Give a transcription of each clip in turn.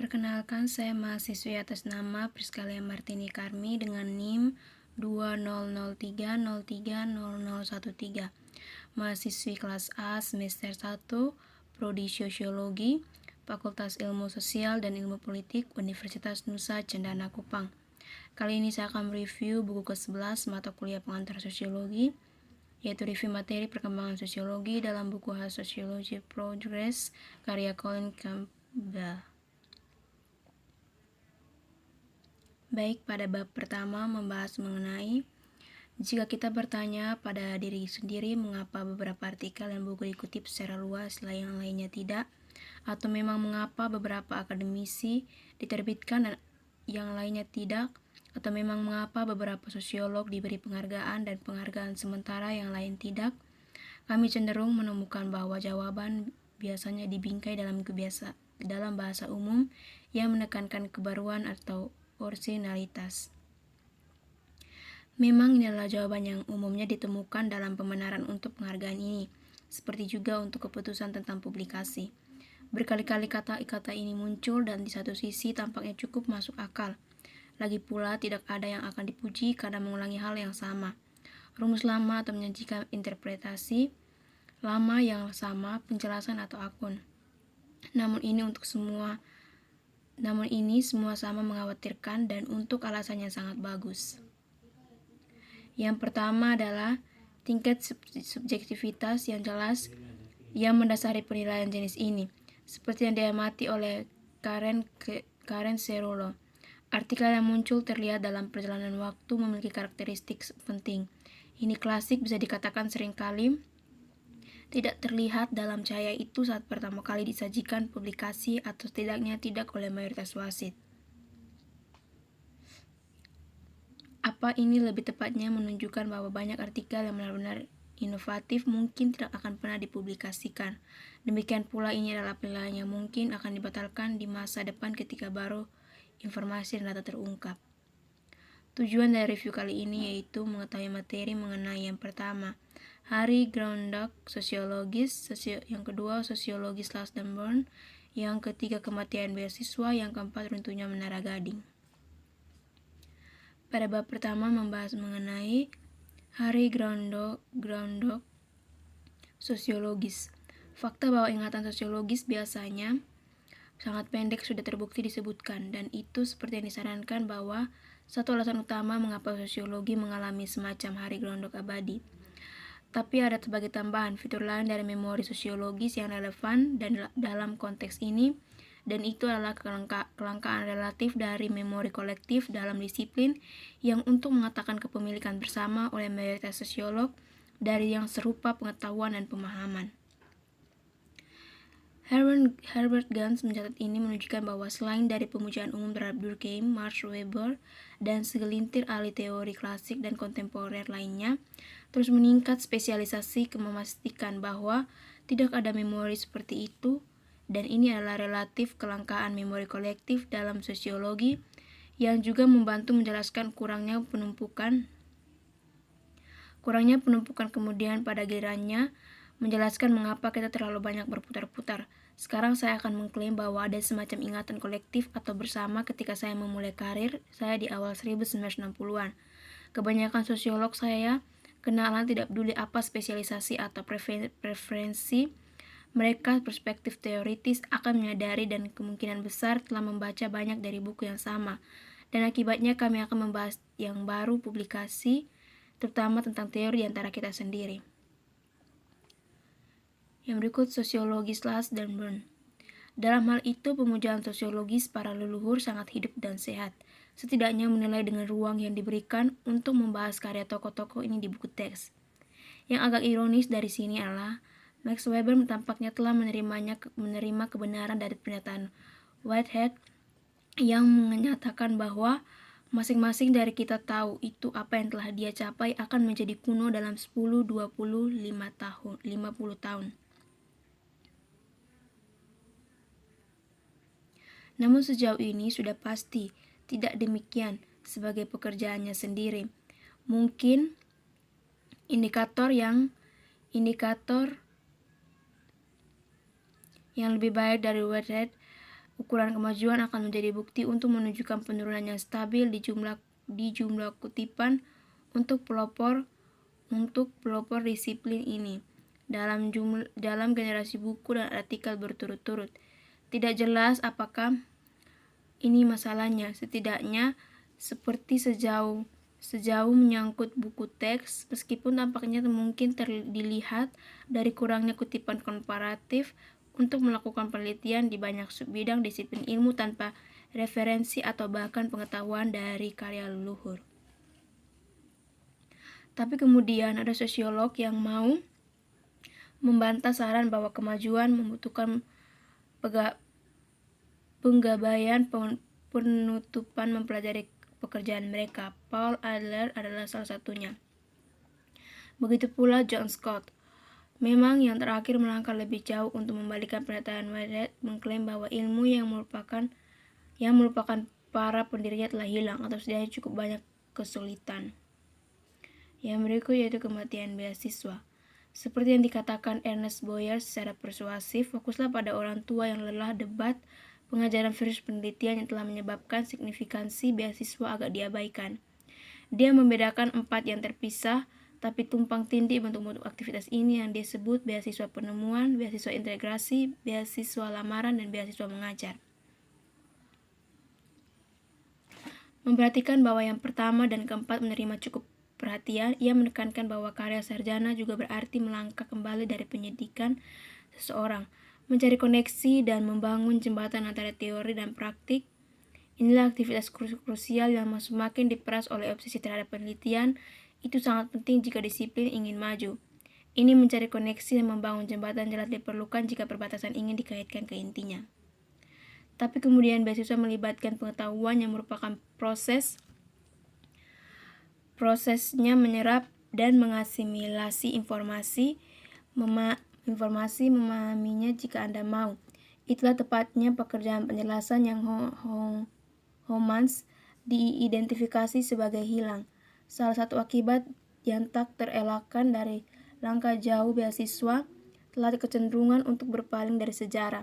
Perkenalkan, saya mahasiswi atas nama Priskalia Martini Karmi dengan NIM 2003030013, mahasiswi kelas A semester 1, Prodi Sosiologi, Fakultas Ilmu Sosial dan Ilmu Politik, Universitas Nusa Cendana Kupang. Kali ini saya akan mereview buku ke-11 mata kuliah pengantar sosiologi, yaitu review materi perkembangan sosiologi dalam buku khas Sociology Progress karya Colin Campbell. Baik, pada bab pertama membahas mengenai jika kita bertanya pada diri sendiri mengapa beberapa artikel dan buku dikutip secara luas yang lainnya tidak, atau memang mengapa beberapa akademisi diterbitkan dan yang lainnya tidak, atau memang mengapa beberapa sosiolog diberi penghargaan dan penghargaan sementara yang lain tidak, kami cenderung menemukan bahwa jawaban biasanya dibingkai dalam bahasa umum yang menekankan kebaruan atau orisinalitas. Memang ini adalah jawaban yang umumnya ditemukan dalam pembenaran untuk penghargaan ini, seperti juga untuk keputusan tentang publikasi. Berkali-kali kata-kata ini muncul dan di satu sisi tampaknya cukup masuk akal. Lagi pula tidak ada yang akan dipuji karena mengulangi hal yang sama. Rumus lama atau menyajikan interpretasi lama yang sama, penjelasan atau akun. Namun ini semua sama mengkhawatirkan dan untuk alasan yang sangat bagus. Yang pertama adalah tingkat subjektivitas yang jelas yang mendasari penilaian jenis ini, seperti yang diamati oleh Karen Cerullo. Artikel yang muncul terlihat dalam perjalanan waktu memiliki karakteristik penting. Ini klasik bisa dikatakan seringkali tidak terlihat dalam cahaya itu saat pertama kali disajikan publikasi atau setidaknya tidak oleh mayoritas wasit. Apa ini lebih tepatnya menunjukkan bahwa banyak artikel yang benar-benar inovatif mungkin tidak akan pernah dipublikasikan. Demikian pula ini adalah penilaian yang mungkin akan dibatalkan di masa depan ketika baru informasi dan data terungkap. Tujuan dari review kali ini yaitu mengetahui materi mengenai yang pertama, Harry Groundhog, sosiologis, yang kedua, sosiologi dan Burn, yang ketiga, kematian beasiswa, yang keempat, runtuhnya Menara Gading. Pada bab pertama membahas mengenai Harry Groundhog, sosiologis. Fakta bahwa ingatan sosiologis biasanya sangat pendek sudah terbukti disebutkan, dan itu seperti yang disarankan bahwa satu alasan utama mengapa sosiologi mengalami semacam Harry Groundhog abadi. Tapi ada sebagai tambahan fitur lain dari memori sosiologis yang relevan dan dalam konteks ini, dan itu adalah kelangkaan relatif dari memori kolektif dalam disiplin yang untuk mengatakan kepemilikan bersama oleh mayoritas sosiolog dari yang serupa pengetahuan dan pemahaman. Herbert Gans mencatat ini menunjukkan bahwa selain dari pemujaan umum terhadap Durkheim, Max Weber, dan segelintir ahli teori klasik dan kontemporer lainnya, terus meningkat spesialisasi memastikan bahwa tidak ada memori seperti itu, dan ini adalah relatif kelangkaan memori kolektif dalam sosiologi yang juga membantu menjelaskan kurangnya penumpukan kemudian pada gilirannya menjelaskan mengapa kita terlalu banyak berputar-putar. Sekarang saya akan mengklaim bahwa ada semacam ingatan kolektif atau bersama ketika saya memulai karir saya di awal 1960-an. Kebanyakan sosiolog saya kenalan tidak peduli apa spesialisasi atau preferensi mereka, perspektif teoritis akan menyadari dan kemungkinan besar telah membaca banyak dari buku yang sama, dan akibatnya kami akan membahas yang baru publikasi, terutama tentang teori antara kita sendiri. Yang berikut sosiologi dan Burn. Dalam hal itu, pemujaan sosiologis para leluhur sangat hidup dan sehat, setidaknya menilai dengan ruang yang diberikan untuk membahas karya tokoh-tokoh ini di buku teks. Yang agak ironis dari sini adalah Max Weber tampaknya telah menerima kebenaran dari pernyataan Whitehead yang menyatakan bahwa masing-masing dari kita tahu itu apa yang telah dia capai akan menjadi kuno dalam 10, 20, 50 tahun. Namun sejauh ini sudah pasti tidak demikian sebagai pekerjaannya sendiri. Mungkin indikator yang lebih baik dari Whitehead Ukuran kemajuan akan menjadi bukti untuk menunjukkan penurunan yang stabil di jumlah kutipan untuk pelopor disiplin ini dalam generasi buku dan artikel berturut-turut. Tidak jelas apakah ini masalahnya, setidaknya seperti sejauh menyangkut buku teks, meskipun tampaknya mungkin dilihat dari kurangnya kutipan komparatif untuk melakukan penelitian di banyak subbidang disiplin ilmu tanpa referensi atau bahkan pengetahuan dari karya leluhur. Tapi kemudian ada sosiolog yang mau membantah saran bahwa kemajuan membutuhkan penggabaian penutupan mempelajari pekerjaan mereka. Paul Adler adalah salah satunya. Begitu pula John Scott. Memang yang terakhir melangkah lebih jauh untuk membalikan pernyataan Whitehead, mengklaim bahwa ilmu yang merupakan para pendirinya telah hilang atau setidaknya cukup banyak kesulitan. Yang berikut yaitu kematian beasiswa. Seperti yang dikatakan Ernest Boyer secara persuasif, fokuslah pada orang tua yang lelah debat pengajaran versus penelitian yang telah menyebabkan signifikansi beasiswa agak diabaikan. Dia membedakan 4 yang terpisah tapi tumpang tindih bentuk-bentuk aktivitas ini yang dia sebut beasiswa penemuan, beasiswa integrasi, beasiswa lamaran, dan beasiswa mengajar. Memperhatikan bahwa yang pertama dan keempat menerima cukup perhatian, ia menekankan bahwa karya sarjana juga berarti melangkah kembali dari penyidikan seseorang, mencari koneksi dan membangun jembatan antara teori dan praktik. Inilah aktivitas krusial yang semakin diperas oleh obsesi terhadap penelitian. Itu sangat penting jika disiplin ingin maju. Ini mencari koneksi dan membangun jembatan jelas diperlukan jika perbatasan ingin dikaitkan ke intinya. Tapi kemudian beasiswa melibatkan pengetahuan yang merupakan prosesnya menyerap dan mengasimilasi informasi, memahaminya jika Anda mau. Itulah tepatnya pekerjaan penjelasan yang Homans diidentifikasi sebagai hilang. Salah satu akibat yang tak terelakkan dari langkah jauh beasiswa telah kecenderungan untuk berpaling dari sejarah,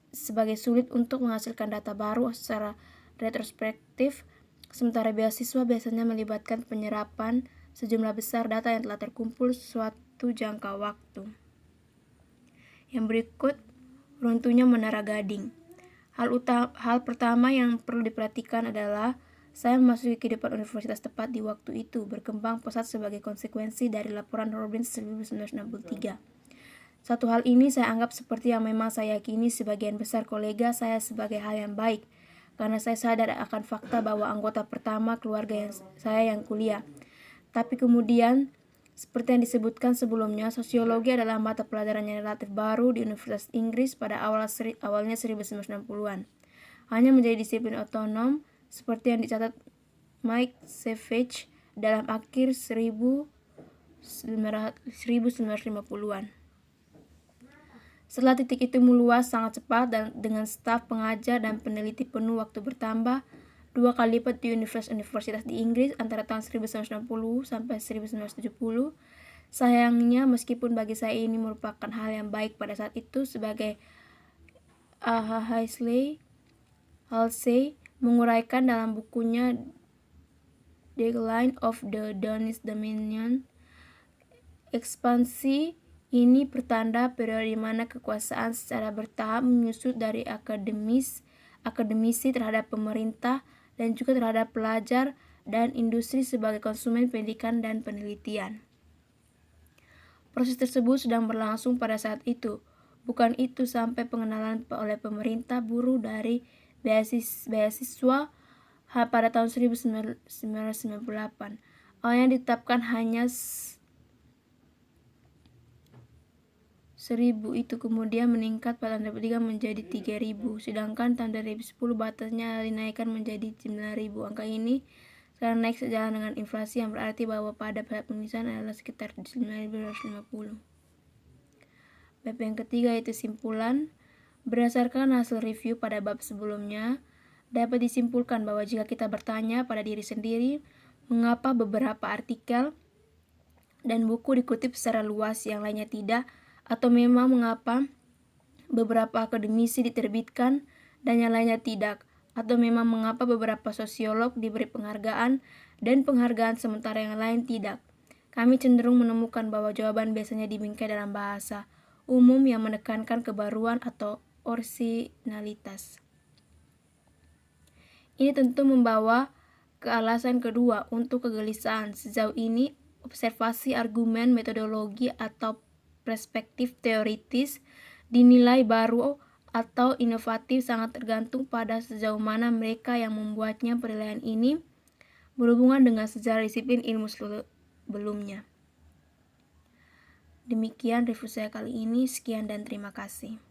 sebagai sulit untuk menghasilkan data baru secara retrospektif, sementara beasiswa biasanya melibatkan penyerapan sejumlah besar data yang telah terkumpul suatu jangka waktu. Yang berikut runtuhnya Menara Gading. Hal pertama yang perlu diperhatikan adalah saya memasuki kehidupan universitas tepat di waktu itu, berkembang pesat sebagai konsekuensi dari laporan Robbins 1963. Satu hal ini saya anggap seperti yang memang saya yakini sebagian besar kolega saya sebagai hal yang baik, karena saya sadar akan fakta bahwa anggota pertama keluarga saya yang kuliah. Tapi kemudian, seperti yang disebutkan sebelumnya, sosiologi adalah mata pelajaran yang relatif baru di Universitas Inggris pada awalnya 1960-an. Hanya menjadi disiplin otonom, seperti yang dicatat Mike Savage dalam akhir 1950-an. Setelah titik itu meluas sangat cepat dan dengan staf pengajar dan peneliti penuh waktu bertambah 2 kali lipat di universitas di Inggris antara tahun 1960 sampai 1970. Sayangnya, meskipun bagi saya ini merupakan hal yang baik pada saat itu, sebagai Halsey menguraikan dalam bukunya Decline of the Danish Dominion, ekspansi ini pertanda periode di mana kekuasaan secara bertahap menyusut dari akademisi terhadap pemerintah dan juga terhadap pelajar dan industri sebagai konsumen pendidikan dan penelitian. Proses tersebut sedang berlangsung pada saat itu. Bukan itu sampai pengenalan oleh pemerintah buruh dari beasiswa pada tahun 1998. Awalnya ditetapkan hanya 1.000, itu kemudian meningkat pada tahun 2003 menjadi 3.000, sedangkan tahun 2010 batasnya dinaikkan menjadi 9.000. Angka ini sekarang naik sejalan dengan inflasi, yang berarti bahwa pada saat penulisan adalah sekitar 9.250. Bab yang ketiga yaitu simpulan. Berdasarkan hasil review pada bab sebelumnya, dapat disimpulkan bahwa jika kita bertanya pada diri sendiri, mengapa beberapa artikel dan buku dikutip secara luas yang lainnya tidak, atau memang mengapa beberapa akademisi diterbitkan dan yang lainnya tidak? Atau memang mengapa beberapa sosiolog diberi penghargaan dan penghargaan sementara yang lain tidak? Kami cenderung menemukan bahwa jawaban biasanya dibingkai dalam bahasa umum yang menekankan kebaruan atau orisinalitas. Ini tentu membawa ke alasan kedua untuk kegelisahan. Sejauh ini, observasi argumen metodologi atau perspektif teoritis dinilai baru atau inovatif sangat tergantung pada sejauh mana mereka yang membuatnya. Penilaian ini berhubungan dengan sejarah disiplin ilmu sebelumnya. Demikian review saya kali ini. Sekian dan terima kasih.